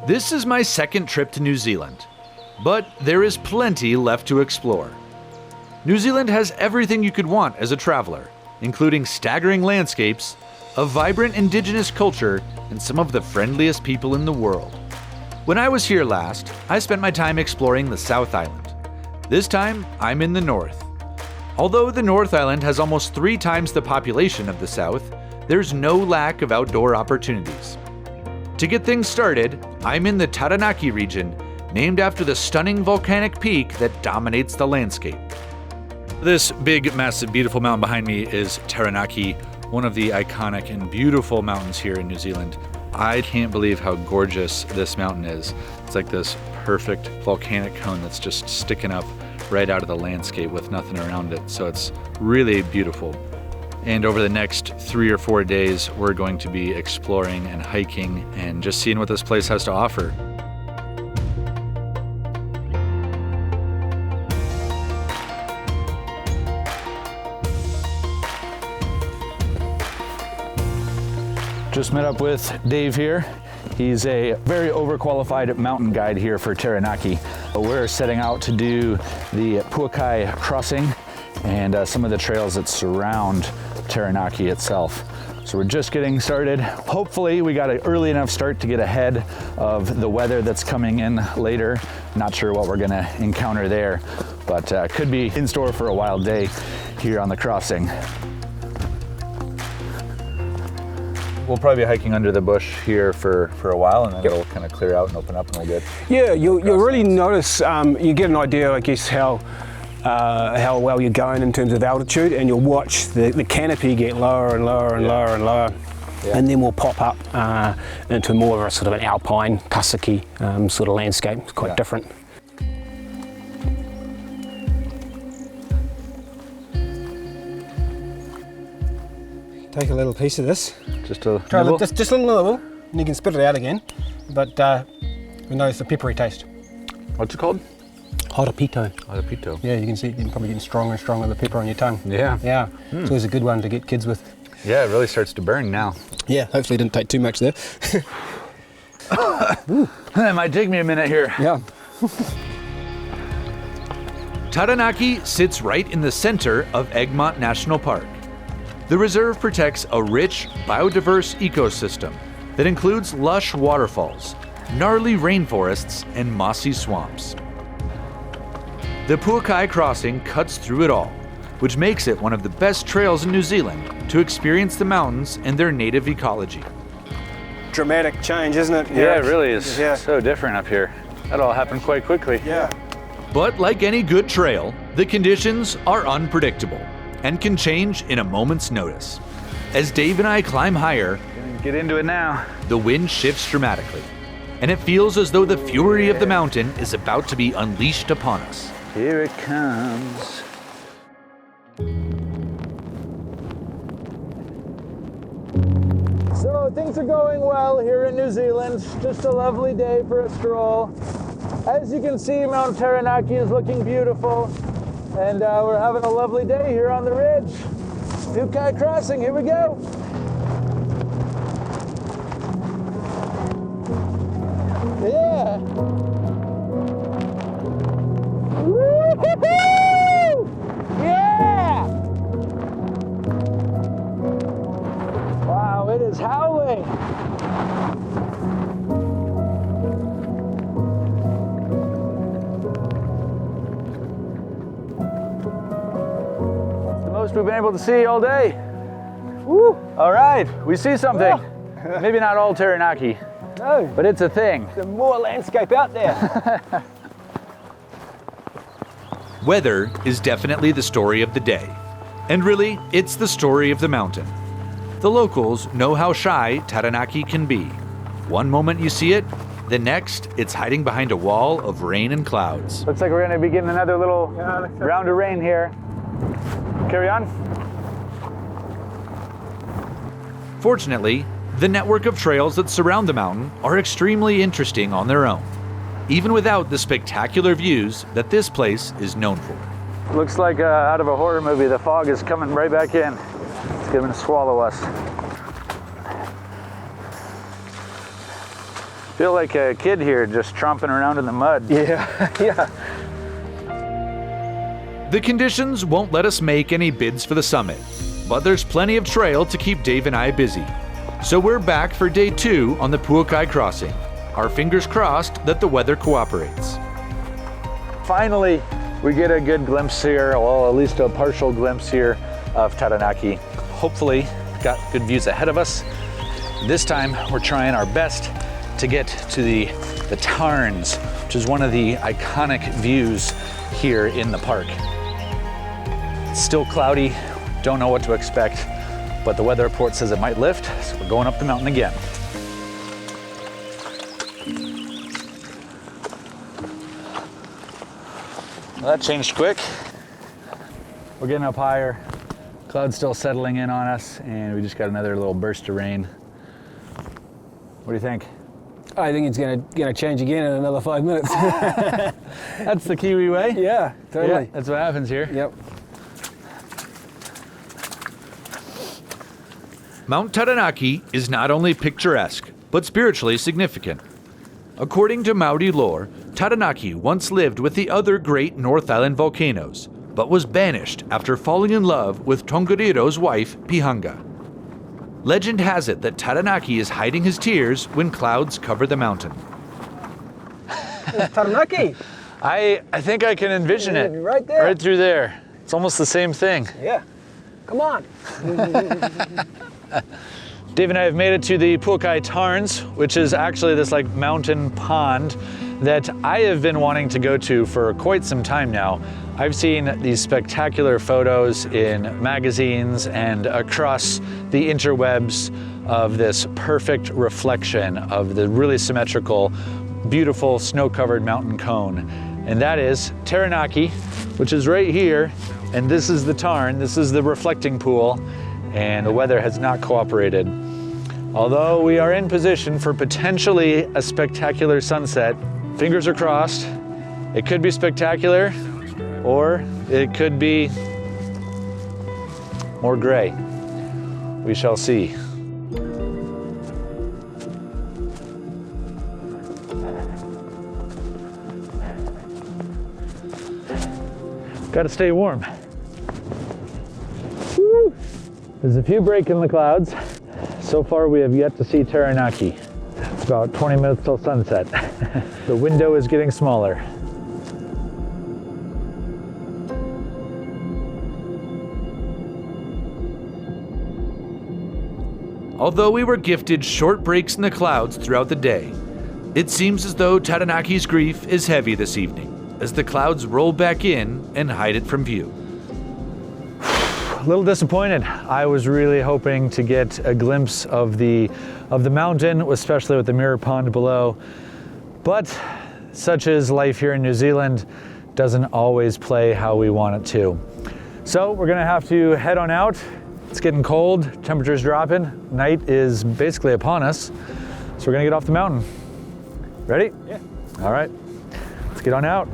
This is my second trip to New Zealand, but there is plenty left to explore. New Zealand has everything you could want as a traveler, including staggering landscapes, a vibrant indigenous culture, and some of the friendliest people in the world. When I was here last, I spent my time exploring the South Island. This time, I'm in the North. Although the North Island has almost 3 times the population of the South, there's no lack of outdoor opportunities. To get things started, I'm in the Taranaki region, named after the stunning volcanic peak that dominates the landscape. This big, massive, beautiful mountain behind me is Taranaki, one of the iconic and beautiful mountains here in New Zealand. I can't believe how gorgeous this mountain is. It's like this perfect volcanic cone that's just sticking up right out of the landscape with nothing around it. So it's really beautiful. And over the next 3 or 4 days, we're going to be exploring and hiking and just seeing what this place has to offer. Just met up with Dave here. He's a very overqualified mountain guide here for Taranaki. We're setting out to do the Pouakai Crossing and some of the trails that surround Taranaki itself. So we're just getting started. Hopefully we got an early enough start to get ahead of the weather that's coming in later. Not sure what we're gonna encounter there, but could be in store for a wild day here on the crossing. We'll probably be hiking under the bush here for a while, and then it'll kind of clear out and open up and we'll get... Yeah, you'll really notice, you get an idea, I guess, how well you're going in terms of altitude, and you'll watch the canopy get lower and lower and lower and lower. Yeah. And then we'll pop up into more of a sort of an alpine, tussocky sort of landscape. It's quite different. Take a little piece of this. Just a just a little, and you can spit it out again. But we notice a peppery taste. What's it called? Hotapito. Hotapito. Yeah, you can see you're probably getting stronger and stronger the pepper on your tongue. Yeah. Yeah. It's always a good one to get kids with. Yeah, it really starts to burn now. Yeah, hopefully it didn't take too much there. It might take me a minute here. Yeah. Taranaki sits right in the center of Egmont National Park. The reserve protects a rich, biodiverse ecosystem that includes lush waterfalls, gnarly rainforests, and mossy swamps. The Pouakai Crossing cuts through it all, which makes it one of the best trails in New Zealand to experience the mountains and their native ecology. Dramatic change, isn't it? Yeah, it really is. Yeah. So different up here. That all happened quite quickly. Yeah. But like any good trail, the conditions are unpredictable and can change in a moment's notice. As Dave and I climb higher, get into it now. The wind shifts dramatically, and it feels as though the fury of the mountain is about to be unleashed upon us. Here it comes. So things are going well here in New Zealand. Just a lovely day for a stroll. As you can see, Mount Taranaki is looking beautiful, and we're having a lovely day here on the ridge. Pouakai Crossing, here we go. Yeah. Woo-hoo-hoo! Yeah! Wow, it is howling. We've been able to see all day. Woo. All right, we see something. Yeah. Maybe not all Taranaki, no, but it's a thing. There's more landscape out there. Weather is definitely the story of the day. And really, it's the story of the mountain. The locals know how shy Taranaki can be. One moment you see it, the next, it's hiding behind a wall of rain and clouds. Looks like we're gonna be getting another little round of rain here. Carry on. Fortunately, the network of trails that surround the mountain are extremely interesting on their own, even without the spectacular views that this place is known for. Looks like out of a horror movie, the fog is coming right back in. It's going to swallow us. Feel like a kid here just tromping around in the mud. Yeah, yeah. The conditions won't let us make any bids for the summit, but there's plenty of trail to keep Dave and I busy. So we're back for day 2 on the Pouakai Crossing. Our fingers crossed that the weather cooperates. Finally, we get a good glimpse here, well, at least a partial glimpse here of Taranaki. Hopefully, got good views ahead of us. This time, we're trying our best to get to the Tarns, which is one of the iconic views here in the park. It's still cloudy, don't know what to expect, but the weather report says it might lift, so we're going up the mountain again. Well, that changed quick. We're getting up higher, clouds still settling in on us, and we just got another little burst of rain. What do you think? I think it's gonna change again in another 5 minutes. That's the Kiwi way? Yeah, totally. Yeah, that's what happens here. Yep. Mount Taranaki is not only picturesque, but spiritually significant. According to Maori lore, Taranaki once lived with the other great North Island volcanoes, but was banished after falling in love with Tongariro's wife, Pihanga. Legend has it that Taranaki is hiding his tears when clouds cover the mountain. Taranaki. I think I can envision it. Right there. Right through there. It's almost the same thing. Yeah. Come on. Dave and I have made it to the Pouakai Tarns, which is actually this like mountain pond that I have been wanting to go to for quite some time now. I've seen these spectacular photos in magazines and across the interwebs of this perfect reflection of the really symmetrical, beautiful snow-covered mountain cone. And that is Taranaki, which is right here. And this is the Tarn, this is the reflecting pool. And the weather has not cooperated. Although we are in position for potentially a spectacular sunset, fingers are crossed. It could be spectacular, or it could be more gray. We shall see. Got to stay warm. Woo. There's a few breaks in the clouds. So far we have yet to see Taranaki. It's about 20 minutes till sunset. The window is getting smaller. Although we were gifted short breaks in the clouds throughout the day, it seems as though Taranaki's grief is heavy this evening, as the clouds roll back in and hide it from view. A little disappointed. I was really hoping to get a glimpse of the mountain, especially with the mirror pond below. But such is life here in New Zealand, doesn't always play how we want it to. So we're gonna have to head on out. It's getting cold, temperature's dropping, night is basically upon us. So we're gonna get off the mountain. Ready? Yeah. All right, let's get on out.